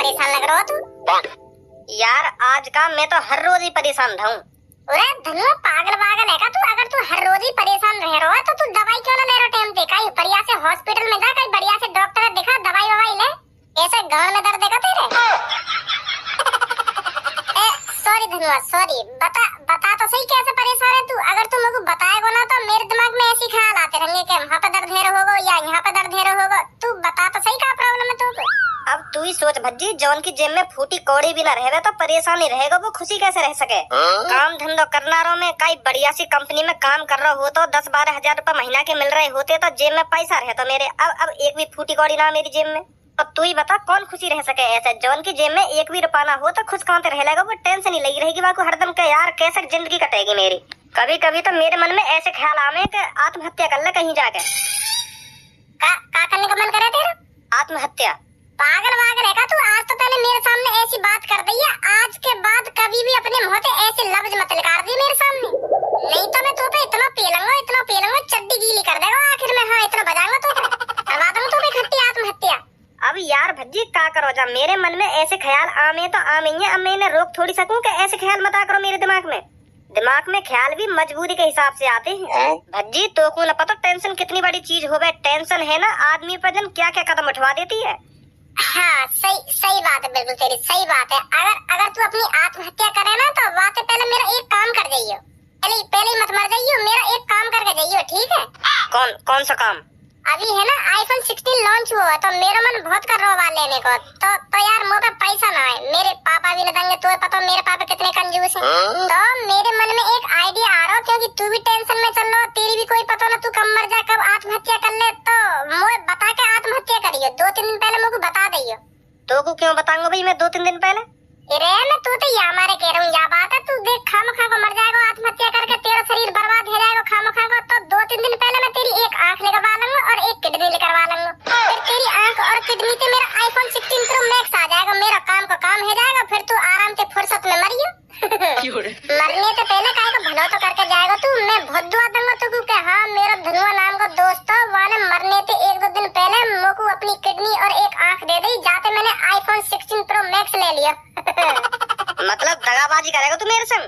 परेशान लग रहा हो तू। यार आज का मैं तो हर रोज ही परेशान था। अरे धनुआ पागल पागल है का तू? अगर तू हर रोज ही परेशान रह रहा है तो तू दवाई क्यों ना ले रहा टाइम पे? कहीं बढ़िया से हॉस्पिटल में जा, कहीं बढ़िया से डॉक्टर दिखा, दवाई ववाई ले। ऐसे गांव में दर्द है तेरे? सॉरी धनुआ सॉरी, बता तो सही कैसे परेशान है तू? अगर तू मुझे बताएगा ना तो मेरे दिमाग में ऐसे ख्याल आते रहेंगे कि वहाँ पे दर्द है होगा या यहाँ पे दर्द है होगा। तू बता तो सही क्या प्रॉब्लम है तुमको? अब तू ही सोच भज्जी, जौन की जेब में फूटी कौड़ी भी ना रहे तो परेशान ही रहेगा, वो खुशी कैसे रह सके? काम धंधो करना रहो में कई बढ़िया सी कंपनी में काम कर रहा हो तो 10-12 हजार रुपए महीना के मिल रहे होते तो जेब में पैसा रहे तो मेरे। अब एक भी फूटी कौड़ी ना मेरी जेब में। अब तू ही बता कौन खुशी रह सके ऐसे? जौन की जेब में एक भी रुपया ना हो तो खुश कहाँ रह लेगा? वो टेंशन ही लगी रहेगी बाको हरदम के, यार कैसे जिंदगी कटेगी मेरी। कभी कभी तो मेरे मन में ऐसे ख्याल आवे कि आत्महत्या कर ले कहीं जाके। का करने का मन करे तेरा? आत्महत्या। पागल वागल है का तू? आज तो पहले मेरे सामने ऐसी बात कर दी है, आज के बाद कभी भी अपने मुंह से ऐसे लफ्ज मत निकाल दी मेरे सामने, नहीं तो मैं तो पे इतना पेलूंगा चड्डी गीली कर देगा आखिर में। हाँ इतना बजाऊंगा तो करवा दूंगा तो खट्टी आत्महत्या। अब यार भज्जी का करो, जा मेरे मन में ऐसे ख्याल आमे तो आमे ही है। अब मैं इन्हें रोक थोड़ी सकूं कि ऐसे ख्याल मत करो मेरे दिमाग में ख्याल भी मजबूरी के हिसाब से आते हैं। भज्जी तो को न पता टेंशन कितनी बड़ी चीज हो गई। टेंशन है ना आदमी पर जन क्या क्या कदम उठवा देती है। हाँ सही बात है, बिल्कुल तेरी सही बात है। अगर तू अपनी आत्महत्या करे ना तो वाते पहले मेरा एक काम कर जाइयो, पहले मत मर जाइयो, मेरा एक काम करके जाइयो ठीक है? कौन सा काम? अभी है ना iPhone 16 लॉन्च हुआ है तो मेरा मन बहुत कर रहा है लेने को। तो यार मुँह पे पैसा ना है, मेरे पापा भी न देंगे, तो पता मेरे पापा कितने कंजूस हैं। तो मेरे मन में एक आइडिया आ रहा, क्योंकि तू भी टेंशन में चल रहा, तेरी भी कोई पता ना, तू कब मर जा कब आत्महत्या कर ले, तो मुझे बता के आत्महत्या करियो। 2-3 दिन पहले मुझे बता दियो। तो को क्यों बताऊंगा भाई मैं 2-3 दिन पहले? अरे मैं तू तो या मारे कह रहा हूँ, या बात है। तू देख खामखा को मर जाएगा आत्महत्या करके, तेरा शरीर बर्बाद हो जाएगा खामखा को। तो 2-3 दिन पहले मैं तेरी एक आंख निकलवा लूंगा और एक किडनी निकलवा लूंगा। फिर तेरी आंख और किडनी से मेरा iPhone 16 Pro Max आ जाएगा, मेरा काम का काम हो जाएगा। फिर तू आराम से फुर्सत में मरियो। मरने से पहले काहे को भला तो करके जाएगा तू। मैं बहुत दुआ दूंगा तुझको कि हाँ मेरा धनुआ नाम का दोस्त वाने मरने से 1-2 दिन पहले मोको अपनी किडनी और एक आंख दे दी, जाते मैंने iPhone 16 Pro Max ले लिया। मतलब दगाबाजी करेगा तू मेरे संग?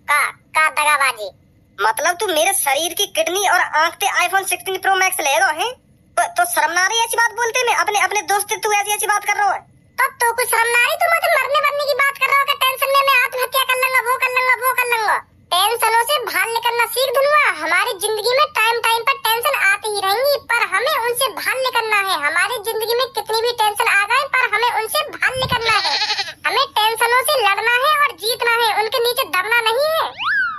का दगाबाजी? मतलब तू मेरे शरीर की किडनी और आंख पे iPhone 16 Pro Max लेगा है? तो शर्म ना रही ऐसी बात बोलते में? अपने दोस्त से तू ऐसी बात कर रहा है? तो कुछ शर्म ना रही? तू मुझे मरने की बात कर रहा हो? टेंशन में मैं आत्महत्या कर लूंगा, वो कर लूंगा। टेंशनों से बाहर निकलना सीख धनुआ। हमारी जिंदगी में टाइम पर टेंशन आती ही रहेंगी, पर हमें उनसे बाहर निकलना है। हमारी जिंदगी में कितनी भी टेंशन आ जाए पर हमें उनसे बाहर निकलना है। हमें टेंशनों से लड़ना है और जीतना है, उनके नीचे दबना नहीं है।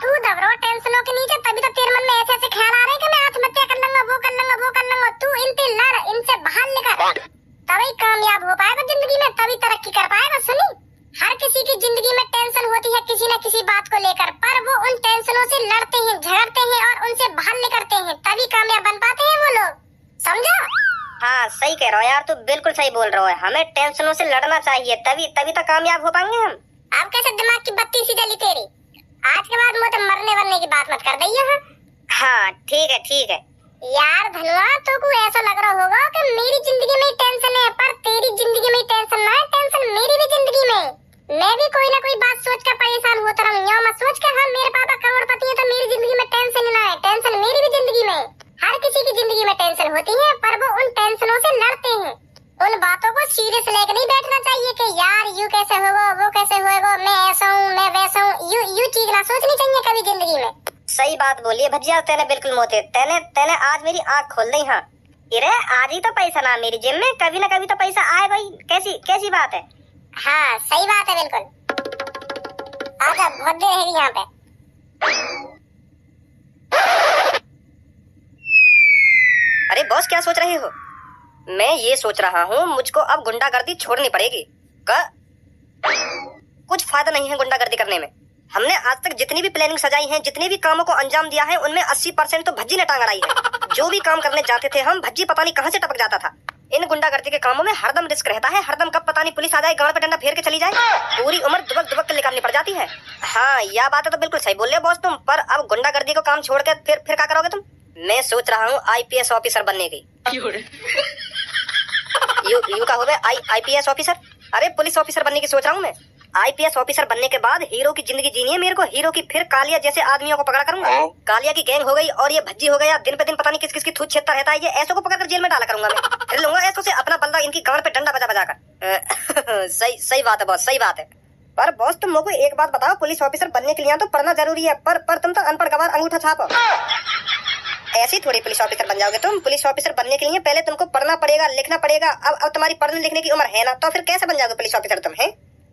तू दब रहा टेंशनों के नीचे, तभी तो तेरे मन में ऐसे ख्याल आ रहे हैं कि मैं आत्महत्या कर लूंगा, वो कर लूंगा। तू इनसे लड़, इनसे बाहर निकल, तभी कामयाब हो पाएगा जिंदगी में, तभी तरक्की कर पाएगा। सुनी, हर किसी की जिंदगी में टेंशन होती है किसी न किसी बात को लेकर, पर वो उन टेंशनों से लड़ते हैं, झगड़ते हैं और उनसे बाहर निकलते हैं, तभी कामयाब बन पाते हैं वो लोग। समझा? हाँ सही कह रहा हो यार, तू बिल्कुल सही बोल रहा है। हमें टेंशनों से लड़ना चाहिए, तभी तो कामयाब हो पाएंगे हम। अब कैसे दिमाग की बत्ती सी जली तेरी? आज के बाद मुझे मरने की बात मत कर दइयो। हाँ ठीक है। यार धनुआ तो को ऐसा लग रहा होगा कि मेरी जिंदगी में टेंशन है, पर तेरी जिंदगी में टेंशन ना है, टेंशन मेरी भी जिंदगी में। मैं भी कोई ना कोई बात सोच कर परेशान होता रहूं, या मत सोच कर हाँ मेरे पापा करोड़पति है तो मेरी जिंदगी में टेंशन ना है। टेंशन मेरी भी जिंदगी में, हर किसी की जिंदगी में टेंशन होती है, पर वो उन टेंशनों से लड़ते हैं। उन बातों को सीरियस लेकर नहीं बैठना चाहिए कि यार यू कैसे होगा, वो कैसे होगा, मैं ऐसा हूँ, मैं वैसा हूँ, यू चीज ना सोचनी चाहिए कभी जिंदगी में। सही बात बोली है भजिया, तेने बिल्कुल मोते। तेने आज मेरी आंख खोल दी। हाँ इरे आज ही तो पैसा ना मेरी जेब में, कभी ना कभी तो पैसा आए भाई। कैसी बात है? हाँ सही बात है बिल्कुल। आजा, बहुत देर रहेगी यहाँ पे। अरे बॉस क्या सोच रहे हो? मैं ये सोच रहा हूँ मुझको अब गुंडागर्दी छोड़नी पड़ेगी। कुछ फायदा नहीं है गुंडागर्दी करने में। हमने आज तक जितनी भी प्लानिंग सजाई है, जितने भी कामों को अंजाम दिया है, उनमें 80% तो भज्जी ने टांग अड़ाई है। जो भी काम करने जाते थे हम, भज्जी पता नहीं कहाँ से टपक जाता था। इन गुंडागर्दी के कामों में हरदम रिस्क रहता है, हरदम कब पता नहीं पुलिस आ जाए, गांड पे डंडा फेर के चली जाए, पूरी उम्र दुबक के निकालनी पड़ जाती है। हाँ यह बात है तो बिल्कुल सही बोल रहे बॉस तुम। पर अब गुंडागर्दी को काम छोड़ के फिर क्या करोगे तुम? मैं सोच रहा हूँ IPS ऑफिसर बनने की। यू का हो गए IPS ऑफिसर। अरे पुलिस ऑफिसर बनने की सोच रहा हूँ मैं। आईपीएस ऑफिसर बनने के बाद हीरो की जिंदगी जीनी है मेरे को, हीरो की। फिर कालिया जैसे आदमियों को पकड़ा करूंगा। कालिया की गैंग हो गई और ये भज्जी हो गया, दिन पे दिन पता नहीं किस किस की थूत छेदता रहता है, ये ऐसों को पकड़कर जेल में डाला करूंगा मैं। फिर लूंगा ऐसों से अपना बल्ला इनकी गांड पे डंडा बजा बजा कर। सही सही बात है बॉस, सही बात है। पर बॉस तुम मुझको एक बात बताओ, पुलिस ऑफिसर बनने के लिए तो पढ़ना जरूरी है, पर तुम तो अनपढ़ गवार अंगूठा छाप हो। ऐसे ही थोड़ी पुलिस ऑफिसर बन जाओगे तुम। पुलिस ऑफिसर बनने के लिए पहले तुमको पढ़ना पड़ेगा, लिखना पड़ेगा। अब तुम्हारी पढ़ने लिखने की उम्र है ना, तो फिर कैसे बन जाओगे पुलिस ऑफिसर तुम? है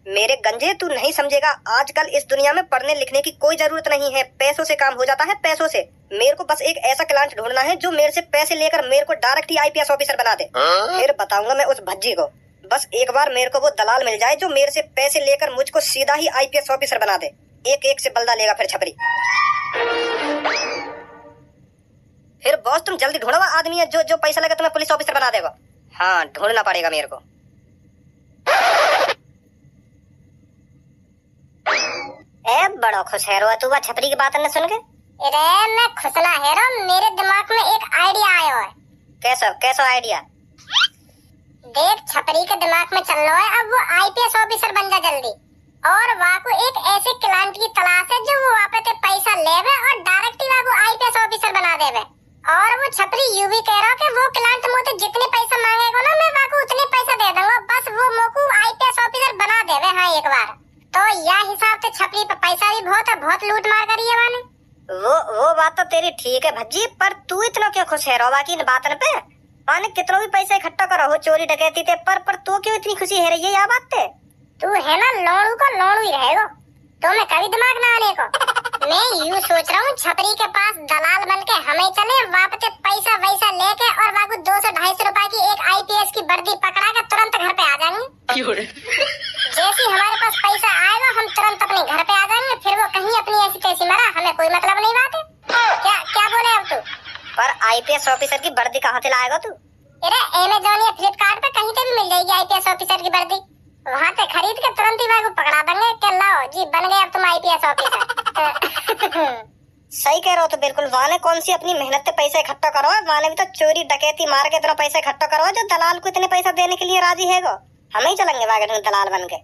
मेरे गंजे, तू नहीं समझेगा। आजकल इस दुनिया में पढ़ने लिखने की कोई जरूरत नहीं है, पैसों से काम हो जाता है, पैसों से। मेरे को बस एक ऐसा क्लाइंट ढूंढना है जो मेरे से पैसे लेकर मेरे को डायरेक्ट ही आईपीएस ऑफिसर बना दे। फिर बताऊंगा मैं उस भज्जी को। बस एक बार मेरे को वो दलाल मिल जाए जो मेरे से पैसे लेकर मुझको सीधा ही आईपीएस ऑफिसर बना दे। एक एक से बल्दा लेगा फिर छपरी। फिर बॉस तुम जल्दी ढूंढो आदमी है जो पैसा लगे तुम्हें पुलिस ऑफिसर बना देगा। हाँ ढूंढना पड़ेगा मेरे को। ए बड़ा खुश है रो तू छपरी की बात न सुन के। अरे मैं खुश ना है रो, मेरे दिमाग में एक आइडिया आया है। कैसा आइडिया? देख छपरी के दिमाग में चल रहा है, अब वो आईपीएस ऑफिसर बन जा जल्दी। और वहाँ को एक ऐसे क्लाइंट की तलाश है जो वो वहाँ पे पैसा लेवे और डायरेक्ट ही वहाँ को आईपीएस ऑफिसर बना देवे। और वो छपरी यूं भी कह रहा कि वो क्लाइंट मुझे जितने पैसा मांगेगा ना मैं वहाँ को उतने पैसा दे दूंगा, बस वो मुझको आईपीएस ऑफिसर बना देवे। हाँ एक बार तो यह हिसाब से छपरी पे पैसा भी बहुत है, बहुत लूट मार करी है मैंने। वो बात तो तेरी ठीक है भज्जी, पर तू इतना क्यों खुश है रोबा की इन बातन पे? माने कितना भी पैसा इकट्ठा करो हो चोरी डकैती थे, पर तू क्यों इतनी खुशी है रही है यह बात ते? तू है ना लोड़ू को लोड़ू ही रहेगा, तो मैं कभी दिमाग ना आने को। मैं यूं सोच रहा हूँ छपरी के पास दलाल बन के हमें चले, वापस पैसा वैसा लेके और वापस 200-250 रुपए की एक आईपीएस की वर्दी पकड़ा कर तुरंत घर पे आ जाएंगे। जैसे हमारे पास पैसा आएगा हम तुरंत अपने घर पे आ जाएंगे, फिर वो कहीं अपनी ऐसी तैसी मरा, हमें कोई मतलब नहीं बात है। क्या बोले अब तू? पर आईपीएस ऑफिसर की वर्दी कहाँ से लाएगा तू? अरे अमेज़न या फ्लिपकार्ट पे कहीं पे भी मिल जाएगी आईपीएस ऑफिसर की वर्दी, वहाँ से खरीद के तुरंत ही को पकड़ा देंगे कि लाओ जी बन गए अब तुम आईपीएस ऑफिसर। सही कह रहे हो तो बिल्कुल। वाने कौन सी अपनी मेहनत से पैसा इकट्ठा करो, वाने भी तो चोरी डकैती मार के इतना पैसा इकट्ठा करो जो दलाल को इतने पैसा देने के लिए राजी है। हम ही चलेंगे वागड़ दलाल बन के।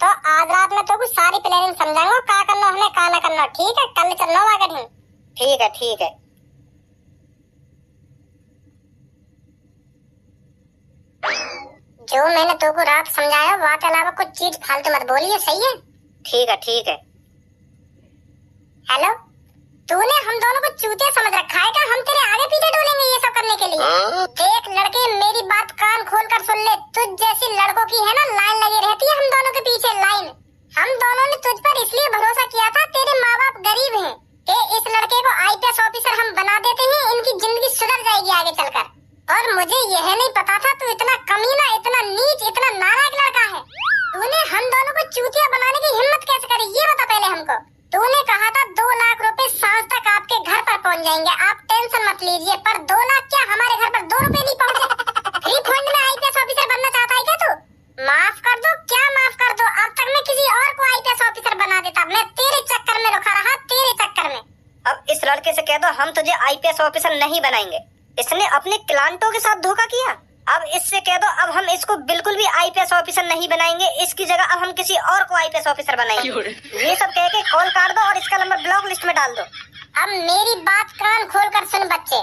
तो आज रात में तो कुछ सारी प्लानिंग समझाऊंगा, क्या करना हमें क्या ना करना। ठीक है कल चलना वागड़। ठीक है। जो मैंने तो को रात समझाया वहाँ के अलावा कुछ चीज फालतू मत बोलिए, सही है? ठीक है। हेलो, तूने हम दोनों को चूतिया समझ रखा है क्या? हम तेरे आगे पीछे डोलेंगे ये सब करने के लिए? देख लड़के मेरी बात कान खोल कर सुन ले, तुझ जैसी लड़कों की है ना लाइन लगी रहती है हम दोनों के पीछे लाइन। हम दोनों ने तुझ पर इसलिए भरोसा किया था, तेरे माँ बाप गरीब हैं, कि इस लड़के को आईपीएस ऑफिसर हम बना देते हैं, इनकी जिंदगी सुधर जाएगी आगे चलकर। और मुझे यह नहीं पता था तू इतना कमीना, इतना नीच, इतना नालायक लड़का है। तूने हम दोनों को चूतिया बनाने की हिम्मत कैसे करी ये बता पहले हमको। तूने कहा था 2 लाख रुपए सांझ तक आपके घर पर पहुंच जाएंगे, आप टेंशन मत लीजिए, पर 2 लाख क्या हमारे घर पर 2 रुपए नहीं पहुंचे। फ्री फंड में आईपीएस ऑफिसर बनना चाहता है क्या तू? माफ कर दो, क्या माफ कर दो, अब तक मैं किसी और को आईपीएस ऑफिसर बना देता, मैं तेरे चक्कर में रुका रहा, तेरे चक्कर में। अब इस लड़के से कह दो हम तुझे आईपीएस ऑफिसर नहीं बनाएंगे, इसने अपने क्लाइंटों के साथ धोखा किया। अब इससे कह दो अब हम इसको बिल्कुल भी आईपीएस ऑफिसर नहीं बनाएंगे, इसकी जगह अब हम किसी और को आईपीएस ऑफिसर बनाएंगे। ये सब कह के कॉल काट दो और इसका नंबर ब्लॉक लिस्ट में डाल दो। अब मेरी बात कान खोल कर सुन बच्चे,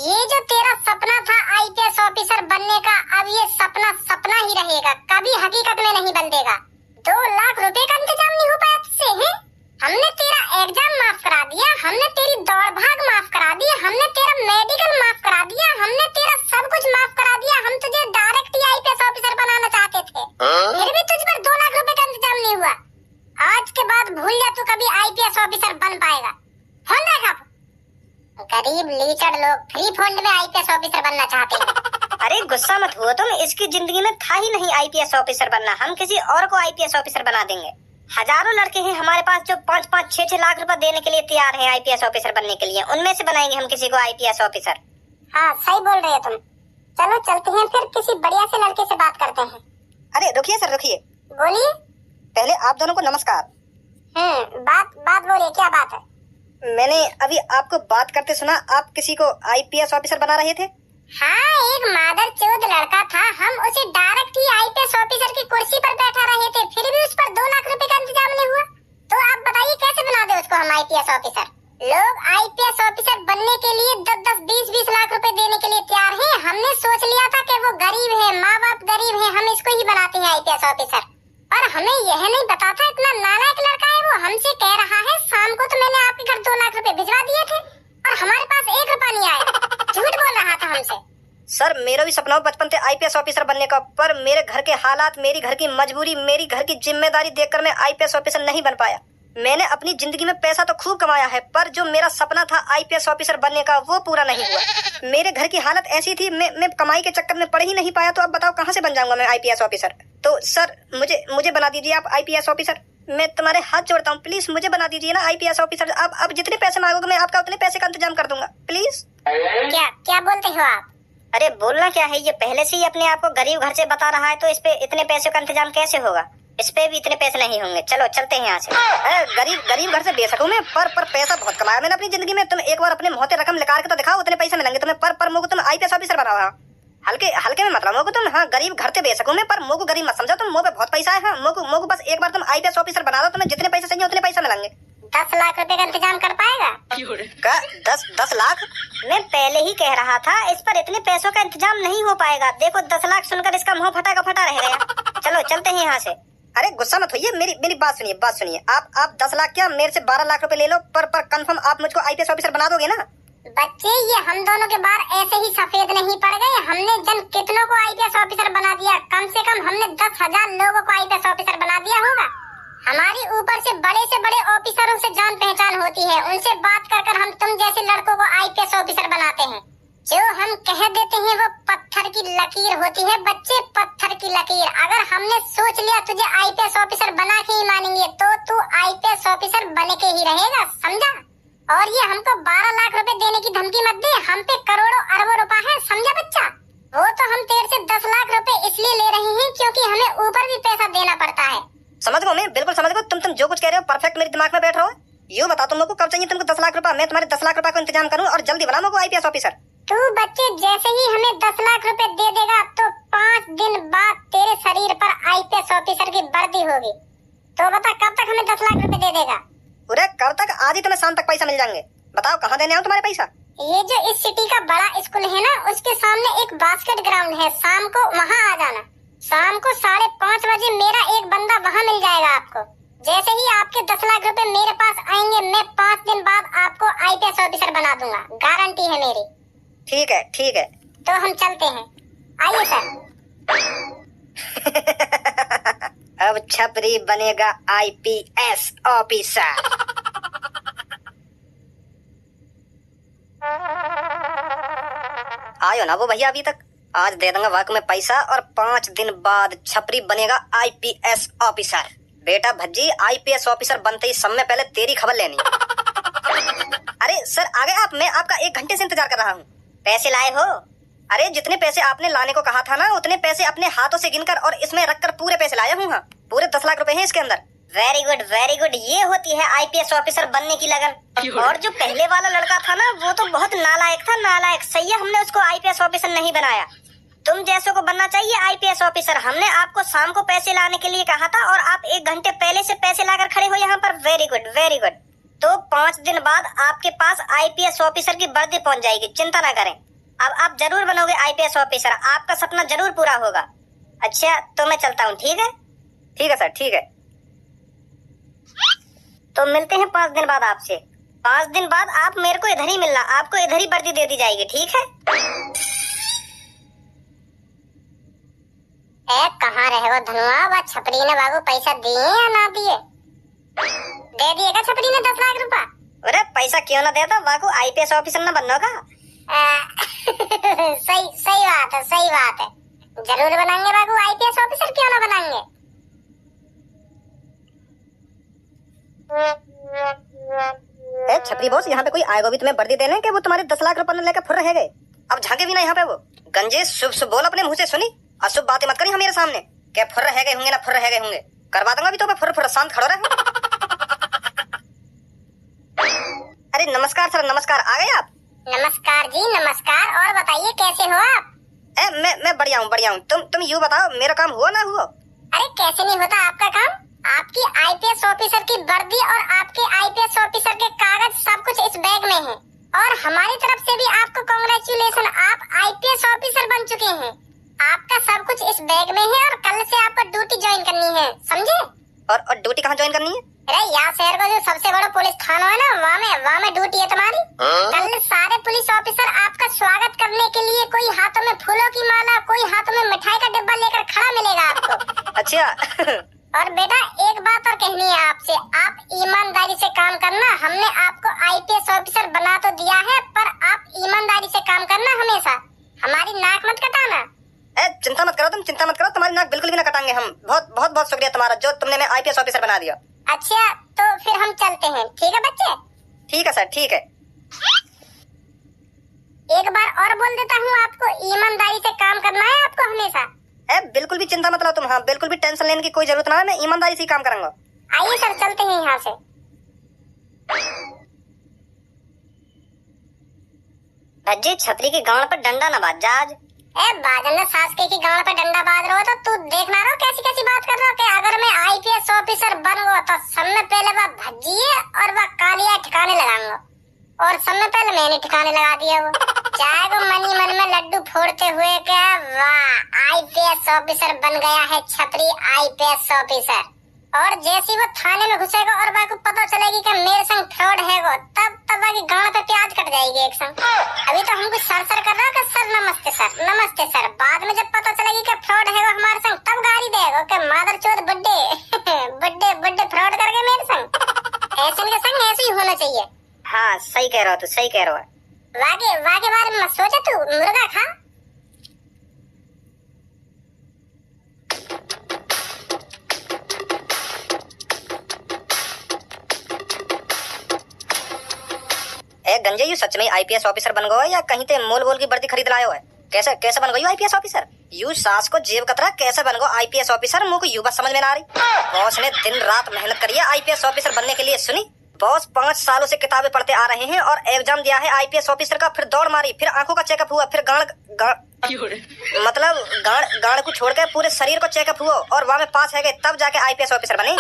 ये जो तेरा सपना था आईपीएस ऑफिसर बनने का, अब ये सपना सपना ही रहेगा, कभी हकीकत में नहीं बदलेगा। 2 लाख रुपए का इंतजाम नहीं हो पाया तुझसे है? हमने तेरा एग्जाम माफ करा दिया, हमने तेरी दौड़ भाग माफ करा दी, हमने तेरा मेडिकल माफ करा दिया, हमने तेरा सब कुछ माफ करा दिया। हम तुझे डायरेक्ट ही आईपीएस ऑफिसर बनाना चाहते थे, फिर भी तुझ पर 2 लाख रुपए का इंतजाम नहीं हुआ। आज के बाद भूल जा तू कभी आईपीएस ऑफिसर बन पाएगा। फोन रखा। गरीब लीचड़ लोग फ्री फंड में आईपीएस ऑफिसर बनना चाहते हैं। अरे गुस्सा मत हुआ तुम, इसकी जिंदगी में था ही नहीं आईपीएस ऑफिसर बनना, हम किसी और को आईपीएस ऑफिसर बना देंगे। हजारों लड़के हैं हमारे पास जो 5-5, 6-6 लाख रुपए देने के लिए तैयार हैं आईपीएस ऑफिसर बनने के लिए, उनमें से बनाएंगे हम किसी को आईपीएस ऑफिसर। हाँ सही बोल रहे हो तुम। चलो चलते हैं फिर किसी बढ़िया से लड़के से बात करते हैं। अरे रुकिए सर रुकिए। बोलिए। पहले आप दोनों को नमस्कार। बात बोलिए, क्या बात है? मैंने अभी आपको बात करते सुना, आप किसी को आईपीएस ऑफिसर बना रहे थे। हाँ एक मादरचोद लड़का था, हम उसे डायरेक्ट ही आईपीएस ऑफिसर की कुर्सी पर बैठा रहे थे, फिर भी उस पर 2 लाख रुपए का इंतजाम नहीं हुआ। तो आप बताइए कैसे बना दे उसको हम आईपीएस ऑफिसर? लोग आईपीएस ऑफिसर बनने के लिए 10-10, 20-20 लाख रुपए देने के लिए तैयार हैं। हमने सोच लिया था कि वो गरीब है, माँ बाप गरीब है, हम इसको ही बनाते हैं आईपीएस ऑफिसर। और हमें यह नहीं पता था इतना नालायक लड़का है वो। हमसे कह रहा है शाम को तो मैंने आपके घर 2 लाख रुपए भिजवा दिए थे और हमारे पास 1 रुपया नहीं आया। झूठ बोल रहा था हमसे। सर मेरा भी सपना बचपन से आईपीएस ऑफिसर बनने का, पर मेरे घर के हालात, मेरी घर की मजबूरी, मेरी घर की जिम्मेदारी देखकर मैं आईपीएस ऑफिसर नहीं बन पाया। मैंने अपनी जिंदगी में पैसा तो खूब कमाया है, पर जो मेरा सपना था आईपीएस ऑफिसर बनने का वो पूरा नहीं हुआ। मेरे घर की हालत ऐसी थी, मैं कमाई के चक्कर में पढ़ ही नहीं पाया। तो अब बताओ कहाँ से बन जाऊंगा मैं आईपीएस ऑफिसर? तो सर मुझे बना दीजिए आप आईपीएस ऑफिसर। मैं तुम्हारे हाथ जोड़ता हूँ, प्लीज मुझे बना दीजिए ना आईपीएस ऑफिसर। अब जितने पैसे मांगोगे मैं आपका उतने पैसे का इंतजाम कर दूंगा, प्लीज। क्या बोलते हो आप? अरे बोलना क्या है, ये पहले से ही अपने आप को गरीब घर से बता रहा है, तो इस पे इतने पैसे का इंतजाम कैसे होगा? इस पे भी इतने पैसे नहीं होंगे। चलो चलते हैं यहाँ से। गरीब घर से बेशक हूँ मैं, पर पैसा बहुत कमाया मैंने अपनी जिंदगी में। तुम एक बार अपने मुँह से रकम निकाल के तो दिखाओ, उतने पैसे मिलेंगे तुम्हें। पर मुझको तुम आईपीएस ऑफिसर बनाओ। हल्के में मतलब मोको तुम, हाँ गरीब घर से बेशक हूँ मैं, पर मोको गरीब मत समझो तुम। मुँह पे बहुत पैसा है। हाँ मोको बस एक बार तुम आईपीएस ऑफिसर बना दो, तुम्हें जितने पैसे चाहिए उतने पैसे मिलेंगे। 10 लाख रुपए का इंतजाम कर पाएगा? का 10 लाख? मैं पहले ही कह रहा था इस पर इतने पैसों का इंतजाम नहीं हो पाएगा। देखो 10 लाख सुनकर इसका मुंह फटा का फटा रह गया। चलो चलते हैं यहाँ से। अरे गुस्सा मत होइए, मेरी बात सुनिए। आप 10 लाख क्या, मेरे से 12 लाख रुपए ले लो, पर कंफर्म आप मुझको आईपीएस ऑफिसर बना दोगे ना? बच्चे ये हम दोनों के बाल ऐसे ही सफेद नहीं पड़ गए। हमने जन कितनों को आईपीएस ऑफिसर बना दिया। कम से कम हमने 10,000 लोगों को आईपीएस ऑफिसर बना दिया होगा। हमारी ऊपर से बड़े ऑफिसरों से जान पहचान होती है। उनसे बात कर हम तुम जैसे लड़कों को आईपीएस ऑफिसर बनाते हैं। जो हम कह देते हैं वो पत्थर की लकीर होती है बच्चे, पत्थर की लकीर। अगर हमने सोच लिया तुझे आईपीएस ऑफिसर बना के ही मानेंगे, तो तू आईपीएस ऑफिसर बन के ही रहेगा, समझा? और ये हमको 12 लाख रुपए देने की धमकी मत दे। हम पे करोड़ों अरबों रुपया है, समझा बच्चा? वो तो हम तेरे से 10 लाख रुपए इसलिए ले रहे हैं क्योंकि हमें ऊपर भी पैसा देना पड़ता है। समझ गो, मैं बिल्कुल समझ गो। तुम जो कुछ कह रहे हो परफेक्ट मेरे दिमाग में बैठ रहा हो। यूँ बताओ तुमको कब चाहिए तुमको 10 लाख रुपया? मैं तुम्हारे 10 लाख रुपया को इंतजाम करूँ और जल्दी बना मुझको आईपीएस ऑफिसर। तू बच्चे जैसे ही हमें 10 लाख रुपए दे देगा तो 5 दिन बाद तेरे शरीर पर आईपीएस ऑफिसर की वर्दी होगी। तो बता कब तक हमें 10 लाख रुपए दे देगा? पूरे कब तक? आज ही तुम्हें शाम तक पैसा मिल जाएंगे। बताओ कहाँ देने आओ तुम्हारे पैसा? ये जो इस सिटी का बड़ा स्कूल है ना, उसके सामने एक बास्केट ग्राउंड है। शाम को वहाँ आ जाना। शाम को 5:30 बजे मेरा एक बंदा वहाँ मिल जाएगा आपको। जैसे ही आपके 10 लाख रुपए मेरे पास आएंगे, मैं 5 दिन बाद आपको आईपीएस ऑफिसर बना दूंगा, गारंटी है मेरी। ठीक है। तो हम चलते हैं, आइए सर। अब छपरी बनेगा आईपीएस ऑफिसर। आयो ना वो भैया अभी तक। आज दे दूंगा वर्क में पैसा और 5 दिन बाद छपरी बनेगा आईपीएस ऑफिसर। बेटा भज्जी, आईपीएस ऑफिसर बनते ही सब में पहले तेरी खबर लेनी। अरे सर आ गए आप? मैं आपका 1 घंटे से इंतजार कर रहा हूँ। पैसे लाए हो? अरे जितने पैसे आपने लाने को कहा था ना, उतने पैसे अपने हाथों से गिनकर और इसमें रखकर पूरे पैसे लाया हूँ। हाँ, पूरे 10 लाख रुपए हैं इसके अंदर। Very good. ये होती है आईपीएस ऑफिसर बनने की लगन। और जो पहले वाला लड़का था ना, वो तो बहुत नालायक था, नालायक। सही है, हमने उसको आईपीएस ऑफिसर नहीं बनाया। तुम जैसों को बनना चाहिए आईपीएस ऑफिसर। हमने आपको शाम को पैसे लाने के लिए कहा था और आप 1 घंटे पहले से पैसे लाकर खड़े हो यहाँ पर। Very good. तो 5 दिन बाद आपके पास आईपीएस ऑफिसर की वर्दी पहुंच जाएगी, चिंता ना करें। अब आप जरूर बनोगे आईपीएस ऑफिसर, आपका सपना जरूर पूरा होगा। अच्छा तो मैं चलता हूँ, ठीक है सर, ठीक है। तो मिलते हैं 5 दिन बाद आपसे। 5 दिन बाद आप मेरे को इधर ही मिलना, आपको इधर ही वर्दी दे दी जाएगी, ठीक है? कहाँ रहे वो धनुआ? वो छपरी ने बाबू पैसा दिए या ना दिए? दे दिएगा छपरी ने 10 लाख रुपया? अरे पैसा क्यों ना देता, बाकू आईपीएस ऑफिसर ना बनना का। सही बात है। जरूर बनाएंगे बाबू आईपीएस ऑफिसर, क्यों ना बनाएंगे। छपरी बॉस, यहाँ पे कोई आएगा भी तुम्हें वर्दी देने के वो तुम्हारे 10 लाख रुपए लेकर फुर रह गए? अब झांके भी ना यहाँ पे वो। गंजे शुभ बोल अपने मुंह से, सुनी अशुभ बातें मत करी मेरे सामने। क्या फुर रह गए होंगे ना फुर रह गए होंगे, करवा दूंगा भी तो फुर शांत खड़ो रहे। अरे नमस्कार सर, नमस्कार। आ गए आप? नमस्कार जी, नमस्कार। और बताइए कैसे हो आप? मैं बढ़िया हूँ। तुम यूँ बताओ, मेरा काम हुआ ना हुआ? अरे कैसे नहीं होता आपका काम? आपकी आईपीएस ऑफिसर की वर्दी और आपके आईपीएस ऑफिसर के कागज सब कुछ इस बैग में है। और हमारी तरफ से भी आपको कांग्रेचुलेशन, आप आईपीएस ऑफिसर बन चुके हैं। आपका सब कुछ इस बैग में है और कल से आपको ड्यूटी ज्वाइन करनी है, समझे? और ड्यूटी कहाँ ज्वाइन करनी है? अरे यहाँ शहर का जो सबसे बड़ा पुलिस थाना है ना, वहाँ में ड्यूटी है तुम्हारी। कल सारे पुलिस ऑफिसर आपका स्वागत करने के लिए कोई हाथों में फूलों की माला, कोई हाथों में मिठाई का डिब्बा लेकर खड़ा मिलेगा आपको। अच्छा। और बेटा एक बात और कहनी है आपसे, आप ईमानदारी से काम करना। हमने आपको आईपीएस ऑफिसर बना तो दिया है, पर आप ईमानदारी से काम करना हमेशा। हमारी नाक मत कटाना। चिंता मत करो, तुम चिंता मत करो, तुम्हारी नाक बिल्कुल भी ना कटाएंगे हम। बहुत बहुत बहुत शुक्रिया तुम्हारा, जो तुमने हमें आईपीएस ऑफिसर बना दिया। अच्छा तो फिर हम चलते हैं, ठीक है बच्चे? ठीक है सर, ठीक है। एक बार और बोल देता हूँ आपको, ईमानदारी से काम करना है आपको हमेशा। बिल्कुल भी चिंता मत लो तुम, हाँ बिल्कुल भी टेंशन लेने की कोई जरूरत ना है, मैं ईमानदारी से ही काम करूंगा। आइए सर चलते हैं यहाँ से। भज्जी छतरी की गांड पर डंडा न बाज जा आज। बाजन सास के की गांड पे डंडा बाज रहा हो तो तू देखना रहो कैसी कैसी बात कर रहा हो कि अगर मैं आईपीएस ऑफिसर बन गो तो सब में पहले वह भज्जिए और वह कालिया ठिकाने लगाऊंगा। और सब में पहले मैंने ठिकाने लगा दिया वो। चाहे वो मनी मन में लड्डू फोड़ते हुए क्या, वाह आईपीएस ऑफिसर बन गया है छतरी आईपीएस ऑफिसर। और जैसे वो थाने में घुसेगा और वह को पता चलेगी कि मेरे संग फ्रॉड है वो, तब वह की गांड पे प्याज कट जाएगी एक संग। अभी तो हमको सर सर कर रहा है कि सर नमस्ते सर नमस्ते सर। बाद में जब पता चलेगी कि फ्रॉड है वो हमारे संग, तब गाली देगा कि मादरचोद बड्डे बड्डे बड्डे फ्रॉड कर गए मेरे संग। ऐसे के संग ऐसे ही होना चाहिए। हाँ सही कह रहा हो, तू सही कह रहा है। वागे बारे में मत सोचा, तू मुर्गा खा। गंजे यू सच में आईपीएस ऑफिसर बन गयो या कहीं ते मोल बोल की वर्दी खरीद लायो है? कैसे कैसे बन गयो आईपीएस ऑफिसर? यू सास को जेब कतरा कैसे बन गयो आईपीएस ऑफिसर? मुझको यू बस समझ में ना आ रही। बॉस ने दिन रात मेहनत करी है आईपीएस ऑफिसर बनने के लिए। सुनी, बॉस 5 सालों से किताबें पढ़ते आ रहे हैं और एग्जाम दिया है आईपीएस ऑफिसर का, फिर दौड़ मारी, फिर आंखों का चेकअप हुआ, फिर गाड़ को छोड़ के पूरे शरीर को चेकअप हुआ और वहाँ में पास है गए, तब जाके आईपीएस ऑफिसर बने।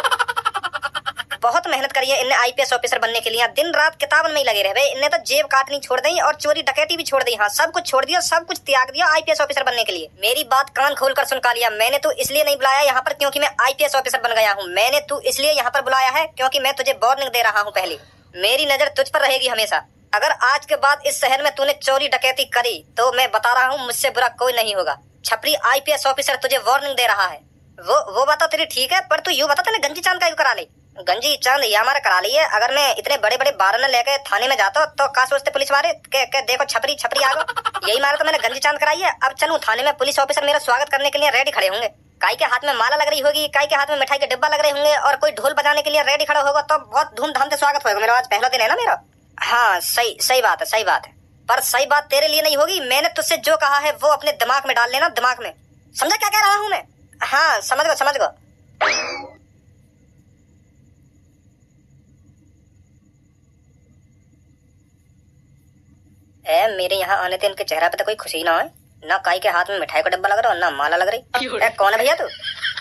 बहुत मेहनत करी है इनने आईपीएस ऑफिसर बनने के लिए। दिन रात किताबन में ही लगे रहे। इनने तो जेब काटनी छोड़ दी और चोरी डकैती भी छोड़ दी। हाँ सब कुछ छोड़ दिया, सब कुछ त्याग दिया आईपीएस ऑफिसर बनने के लिए। मेरी बात कान खोल कर सुन कालिया, मैंने तो इसलिए नहीं बुलाया यहाँ पर क्योंकि मैं आईपीएस ऑफिसर बन गया हूँ। मैंने तो इसलिए यहाँ पर बुलाया है क्योंकि मैं तुझे वार्निंग दे रहा हूँ। पहले मेरी नजर तुझ पर रहेगी हमेशा। अगर आज के बाद इस शहर में तूने चोरी डकैती करी तो मैं बता रहा हूँ मुझसे बुरा कोई नहीं होगा। छपरी आईपीएस ऑफिसर तुझे वार्निंग दे रहा है। वो बात तो तेरी ठीक है, पर तू यूँ बता, तूने गंजी चांद का करा ली? गंजी चांद ये हमारा करा ली है। अगर मैं इतने बड़े बड़े बारन लेके थाने में जाता तो का सोचते पुलिस वाले के देखो छपरी छपरी आ गो। यही मारा तो मैंने गंजी चांद कराई है। अब चलूं थाने में, पुलिस ऑफिसर मेरा स्वागत करने के लिए रेडी खड़े होंगे। काई के हाथ में माला लग रही होगी, काई के हाथ में मिठाई के डिब्बा लग रहे होंगे और कोई ढोल बजाने के लिए रेडी खड़ा होगा, तो बहुत धूमधाम से स्वागत होगा मेरा। आज पहला दिन है ना मेरा। हाँ सही बात है, सही बात है, पर सही बात तेरे लिए नहीं होगी। मैंने तुझसे जो कहा है वो अपने दिमाग में डाल लेना, दिमाग में। समझा क्या कह रहा हूँ मैं? हाँ समझ गो। मेरे यहाँ आने थे इनके चेहरा पे तो कोई खुशी ना है, ना काई के हाथ में मिठाई का डब्बा लग रहा, ना माला लग रही। कौन है भैया तू?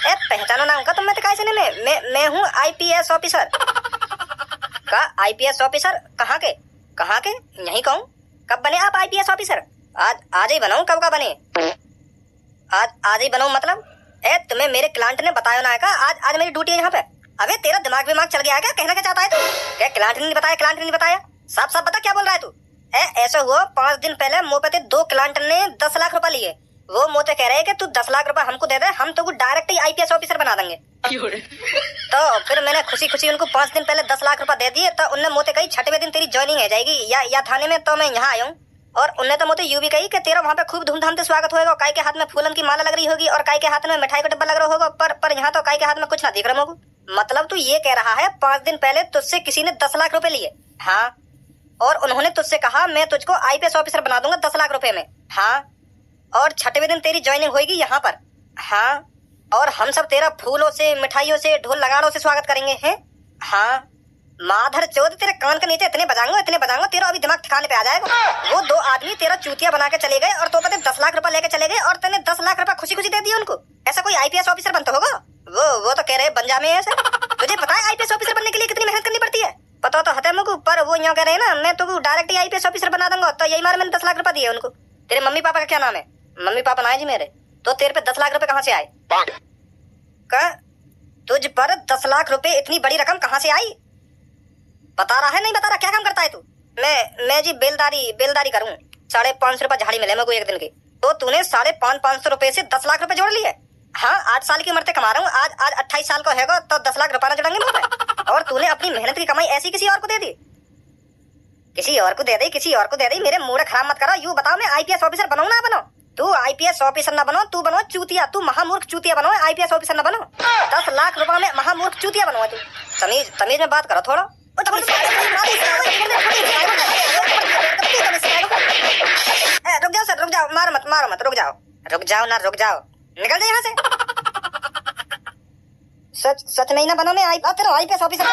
पहचाना नाम का तुम? मैं तो कैसे नहीं, मैं हूँ आईपीएस ऑफिसर। का आईपीएस ऑफिसर? कहाँ के? यही कहूँ। कब बने आप आईपीएस ऑफिसर? आज ही बनाऊँ? कब का बने? आज ही बनाऊँ मतलब? तुम्हें मेरे क्लाइंट ने बताया ना है का आज मेरी ड्यूटी है यहाँ पे? अबे तेरा दिमाग चल गया है क्या? कहना क्या चाहता है तू? क्या क्लाइंट ने नहीं बताया? साफ बता क्या बोल रहा है तू? ऐसा हुआ 5 दिन पहले मुँह पे 2 क्लाइंट ने 10 लाख रुपए लिए। वो मोते कह रहे हैं कि तू 10 लाख रुपए हमको दे दे, हम तो डायरेक्ट ही आईपीएस ऑफिसर बना देंगे। तो फिर मैंने खुशी उनको 5 दिन पहले 10 लाख रुपए दे दिए। तो उनने मोते कही 6वें दिन तेरी ज्वाइनिंग हो जाएगी या थाने में, तो मैं यहाँ आया हूँ। और उनने तो मोते यूं भी कही कि तेरा वहाँ पे खूब धूमधाम से स्वागत होगा। काई के हाथ में फूलन की माला लग रही होगी और काई के हाथ में मिठाई का डब्बा लग रहा होगा, पर यहाँ तो काई के हाथ में कुछ ना दिख रहा होगा। मतलब तू ये कह रहा है 5 दिन पहले तुझसे किसी ने 10 लाख रुपए लिए? हाँ, और उन्होंने तुझसे कहा मैं तुझको आईपीएस ऑफिसर बना दूंगा 10 लाख रुपए में। हाँ, और 6वें दिन तेरी ज्वाइनिंग होगी यहाँ पर। हाँ, और हम सब तेरा फूलों से, मिठाइयों से, ढोल लगाड़ों से स्वागत करेंगे हैं। हाँ, माधर चौथ तेरे कान के नीचे इतने बजाऊंगा तेरा अभी दिमाग ठिकाने पे आ जाएगा। वो 2 आदमी तेरा चूतिया बना के चले गए और तो पता 10 लाख रुपए लेके चले गए और तूने 10 लाख रुपए खुशी दे दिए उनको। ऐसा कोई आईपीएस ऑफिसर बनता होगा? कह रहे बन जा में ऐसे। तुझे पता है आईपीएस ऑफिसर बनने के लिए कितनी मेहनत करनी पड़ती है? पता तो हते मुझको, पर वो यूं कह रहे हैं ना मैं तो डायरेक्ट ही आईपीएस ऑफिसर बना दूंगा। तो यही मारे मैंने 10 लाख रुपए दिए उनको। तेरे मम्मी पापा का क्या नाम है? मम्मी पापा ना है जी मेरे। तो तेरे पे 10 लाख रुपए कहाँ से आए? तुझ पर 10 लाख रुपए इतनी बड़ी रकम कहाँ से आई? बता रहा है नहीं बता रहा? क्या काम करता है तू? मैं जी बेलदारी करूँ। 550 रुपए झाड़ी मिले मेरे को एक दिन की। तो तूने 550 रुपए से 10 लाख रुपए जोड़ लिए? हाँ, 8 साल की उम्र से कमा रहा हूँ। आज 28 साल का होगा तो 10 लाख रुपए जोड़ेंगे मुझे। और तूने अपनी मेहनत की कमाई ऐसी किसी और को दे दी? किसी और को दे दी। मेरे मूड खराब मत करो। यूं बताओ मैं आईपीएस ऑफिसर बनूं ना बनो? तू आईपीएस ऑफिसर ना बनो, तू बनो चूतिया। तू महामूर्ख चूतिया बनो, आईपीएस ऑफिसर ना बनो। 10 लाख रुपए में महामूर्ख चूतिया बनो तू। तमीज में बात करो थोड़ा। रुक जाओ सर, रुक जाओ। मारो मत, रुक जाओ। रुक जाओ। निकल जाए यहाँ से। सच में ही ना बनो मैं आईपीएस ऑफिसर।